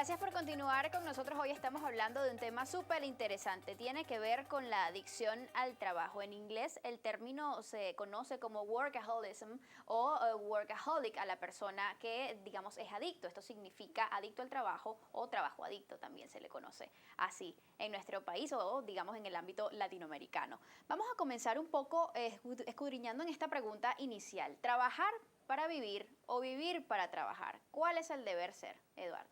Gracias por continuar con nosotros. Hoy estamos hablando de un tema súper interesante. Tiene que ver con la adicción al trabajo. En inglés el término se conoce como workaholism o workaholic a la persona que, digamos, es adicto. Esto significa adicto al trabajo o trabajo adicto, también se le conoce así en nuestro país o, digamos, en el ámbito latinoamericano. Vamos a comenzar un poco escudriñando en esta pregunta inicial. ¿Trabajar para vivir o vivir para trabajar? ¿Cuál es el deber ser, Eduardo?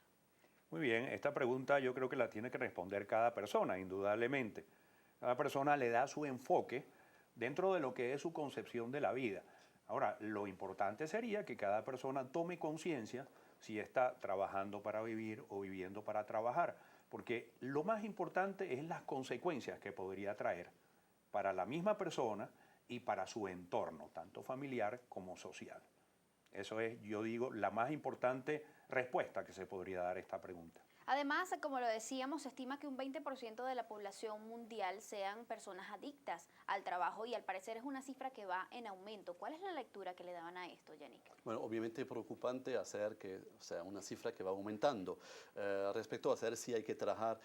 Muy bien, esta pregunta yo creo que la tiene que responder cada persona, indudablemente. Cada persona le da su enfoque dentro de lo que es su concepción de la vida. Ahora, lo importante sería que cada persona tome conciencia si está trabajando para vivir o viviendo para trabajar, porque lo más importante es las consecuencias que podría traer para la misma persona y para su entorno, tanto familiar como social. Eso es, yo digo, la más importante respuesta que se podría dar a esta pregunta. Además, como lo decíamos, se estima que un 20% de la población mundial sean personas adictas al trabajo y al parecer es una cifra que va en aumento. ¿Cuál es la lectura que le daban a esto, Yannick? Bueno, obviamente es preocupante hacer que, una cifra que va aumentando. Respecto a hacer si hay que trabajar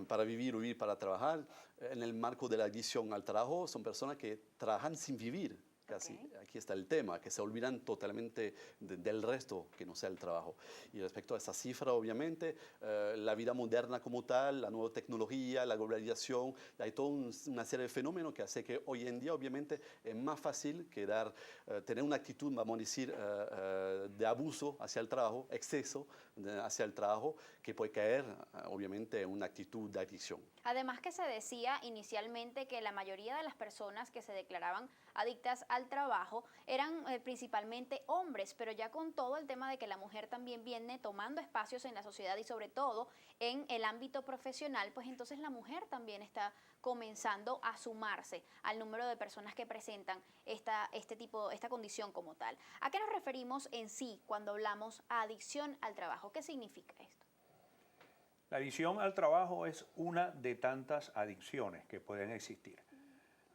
para vivir o vivir para trabajar, en el marco de la adicción al trabajo, son personas que trabajan sin vivir. Casi, Okay. aquí está el tema, que se olvidan totalmente del resto que no sea el trabajo. Y respecto a esa cifra, obviamente, la vida moderna como tal, la nueva tecnología, la globalización, hay toda una serie de fenómenos que hace que hoy en día, obviamente, es más fácil tener una actitud, vamos a decir, de abuso hacia el trabajo, exceso hacia el trabajo, que puede caer, obviamente, en una actitud de adicción. Además que se decía inicialmente que la mayoría de las personas que se declaraban adictas al trabajo eran principalmente hombres, pero ya con todo el tema de que la mujer también viene tomando espacios en la sociedad y sobre todo en el ámbito profesional, pues entonces la mujer también está comenzando a sumarse al número de personas que presentan esta condición como tal. ¿A qué nos referimos en sí cuando hablamos de adicción al trabajo? ¿Qué significa esto? La adicción al trabajo es una de tantas adicciones que pueden existir.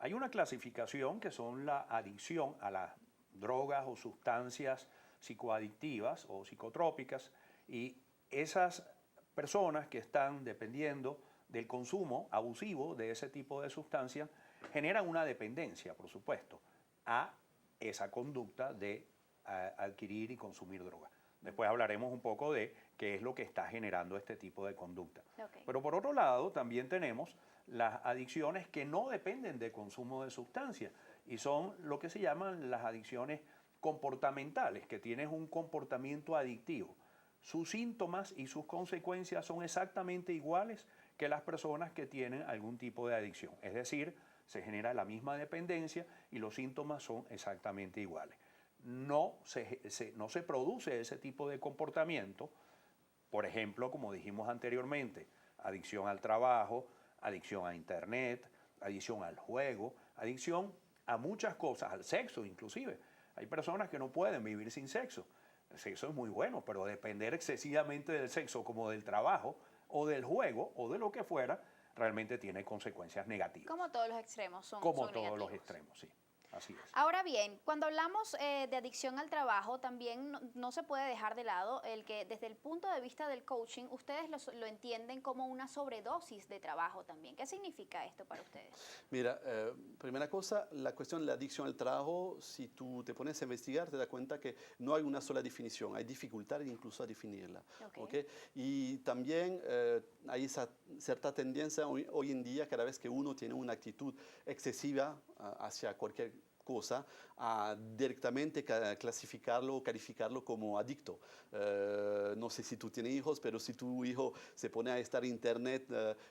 Hay una clasificación que son la adicción a las drogas o sustancias psicoadictivas o psicotrópicas y esas personas que están dependiendo del consumo abusivo de ese tipo de sustancias generan una dependencia, por supuesto, a esa conducta de adquirir y consumir drogas. Después hablaremos un poco de qué es lo que está generando este tipo de conducta. Okay. Pero por otro lado, también tenemos las adicciones que no dependen de consumo de sustancias y son lo que se llaman las adicciones comportamentales, que tienen un comportamiento adictivo. Sus síntomas y sus consecuencias son exactamente iguales que las personas que tienen algún tipo de adicción. Es decir, se genera la misma dependencia y los síntomas son exactamente iguales. No se produce ese tipo de comportamiento, por ejemplo, como dijimos anteriormente, adicción al trabajo, adicción a internet, adicción al juego, adicción a muchas cosas, al sexo inclusive. Hay personas que no pueden vivir sin sexo. El sexo es muy bueno, pero depender excesivamente del sexo como del trabajo o del juego o de lo que fuera, realmente tiene consecuencias negativas. Como todos los extremos son todos negativos. los extremos, sí. Así es. Ahora bien, cuando hablamos de adicción al trabajo, también no se puede dejar de lado el que desde el punto de vista del coaching, ustedes lo entienden como una sobredosis de trabajo también. ¿Qué significa esto para ustedes? Mira, primera cosa, la cuestión de la adicción al trabajo, si tú te pones a investigar, te das cuenta que no hay una sola definición, hay dificultades incluso a definirla. Okay. ¿Okay? Y también hay esa cierta tendencia hoy en día, cada vez que uno tiene una actitud excesiva hacia cualquier cosa, a directamente clasificarlo o calificarlo como adicto. No sé si tú tienes hijos, pero si tu hijo se pone a estar en internet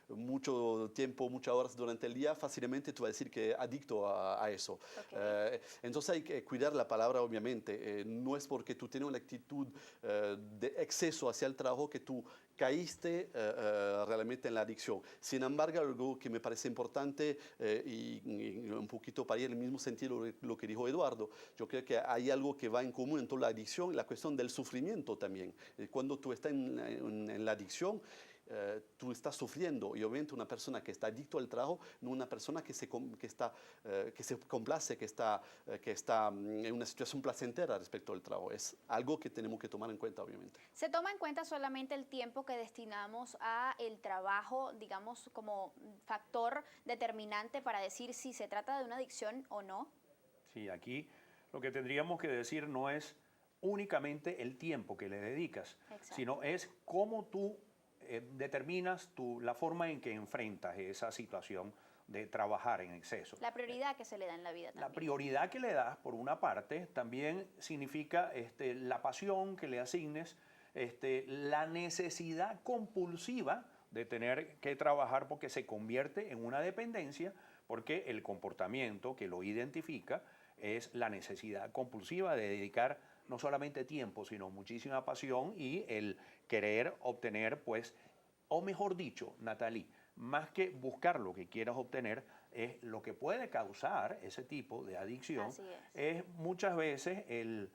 mucho tiempo, muchas horas durante el día, fácilmente tú vas a decir que es adicto a eso. Okay. Entonces hay que cuidar la palabra, obviamente. No es porque tú tienes una actitud de exceso hacia el trabajo que tú caíste realmente en la adicción. Sin embargo, algo que me parece importante y un poquito para ir en el mismo sentido lo que dijo Eduardo, yo creo que hay algo que va en común en toda la adicción, la cuestión del sufrimiento también. Cuando tú estás en la adicción, tú estás sufriendo, y obviamente una persona que está adicto al trabajo, no una persona que se complace, que está en una situación placentera respecto al trabajo. Es algo que tenemos que tomar en cuenta, obviamente. ¿Se toma en cuenta solamente el tiempo que destinamos a el trabajo, digamos, como factor determinante para decir si se trata de una adicción o no? Sí, aquí lo que tendríamos que decir no es únicamente el tiempo que le dedicas, Exacto. sino es cómo tú determinas la forma en que enfrentas esa situación de trabajar en exceso. La prioridad que se le da en la vida La también. prioridad que le das, por una parte, también significa la pasión que le asignes, la necesidad compulsiva de tener que trabajar porque se convierte en una dependencia, porque el comportamiento que lo identifica es la necesidad compulsiva de dedicar no solamente tiempo, sino muchísima pasión y el querer obtener, pues, o mejor dicho, Natalie, más que buscar lo que quieras obtener, es lo que puede causar ese tipo de adicción, Así es. es muchas veces el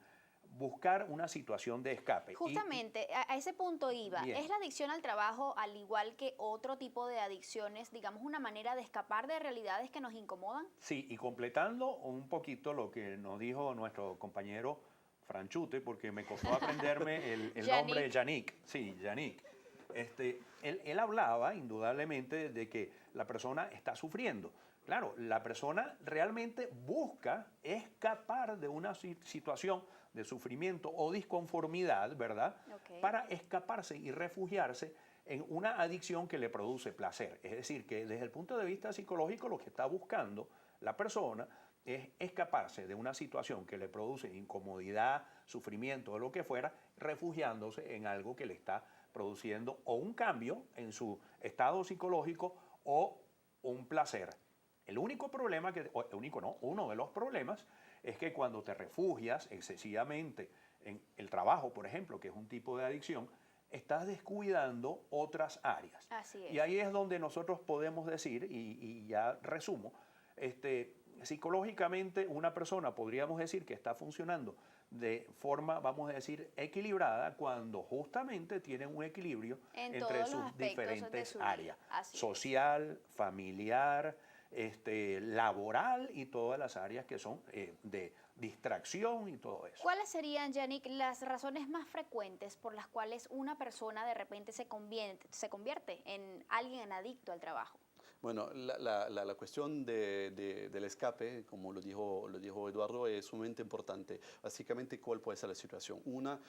buscar una situación de escape. Justamente, a ese punto iba. Bien. ¿Es la adicción al trabajo, al igual que otro tipo de adicciones, digamos, una manera de escapar de realidades que nos incomodan? Sí, y completando un poquito lo que nos dijo nuestro compañero Franchute, porque me costó aprenderme el nombre, Yannick. Sí, Yannick. Él hablaba indudablemente de que la persona está sufriendo. Claro, la persona realmente busca escapar de una situación de sufrimiento o disconformidad, ¿verdad? Ok. Para escaparse y refugiarse en una adicción que le produce placer. Es decir, que desde el punto de vista psicológico lo que está buscando la persona es escaparse de una situación que le produce incomodidad, sufrimiento o lo que fuera, refugiándose en algo que le está produciendo o un cambio en su estado psicológico o un placer. El único problema, uno de los problemas es que cuando te refugias excesivamente en el trabajo, por ejemplo, que es un tipo de adicción, estás descuidando otras áreas. Así es. Y ahí es donde nosotros podemos decir, y ya resumo, psicológicamente una persona podríamos decir que está funcionando de forma, vamos a decir, equilibrada cuando justamente tiene un equilibrio En entre todos los sus aspectos de diferentes su vida. áreas, Así es. social, familiar, laboral y todas las áreas que son de distracción y todo eso. ¿Cuáles serían, Yannick, las razones más frecuentes por las cuales una persona de repente se convierte en alguien adicto al trabajo? Bueno, la cuestión del escape, como lo dijo Eduardo, es sumamente importante. Básicamente, ¿cuál puede ser la situación? Una,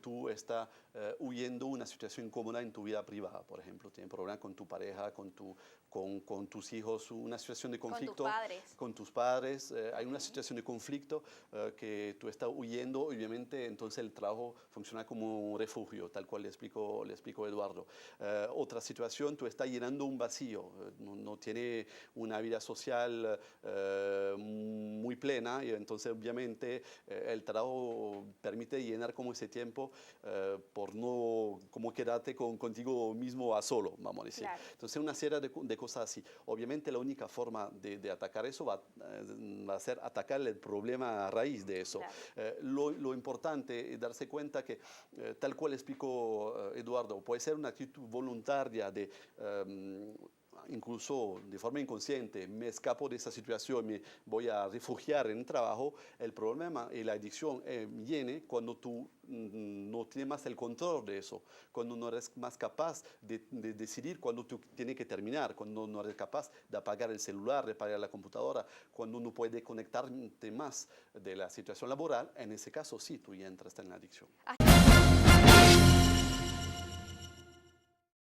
tú estás huyendo una situación incómoda en tu vida privada, por ejemplo. Tienes problemas con tu pareja, con tus hijos, una situación de conflicto. Con tus padres. Hay una situación de conflicto que tú estás huyendo, obviamente, entonces el trabajo funciona como un refugio, tal cual le explicó Eduardo. Otra situación, tú estás llenando un vacío. No tiene una vida social muy plena y entonces obviamente el trabajo permite llenar como ese tiempo por no como quedarte contigo mismo a solo, vamos a decir. Claro. Entonces una serie de cosas así. Obviamente la única forma de atacar eso va a ser atacar el problema a raíz de eso. Claro. Lo importante es darse cuenta que tal cual explicó Eduardo, puede ser una actitud voluntaria de incluso de forma inconsciente, me escapo de esa situación, me voy a refugiar en el trabajo. El problema y la adicción viene cuando tú no tienes más el control de eso, cuando no eres más capaz de decidir cuándo tú tienes que terminar, cuando no eres capaz de apagar el celular, de apagar la computadora, cuando no puedes conectarte más de la situación laboral. En ese caso sí, tú ya entras en la adicción.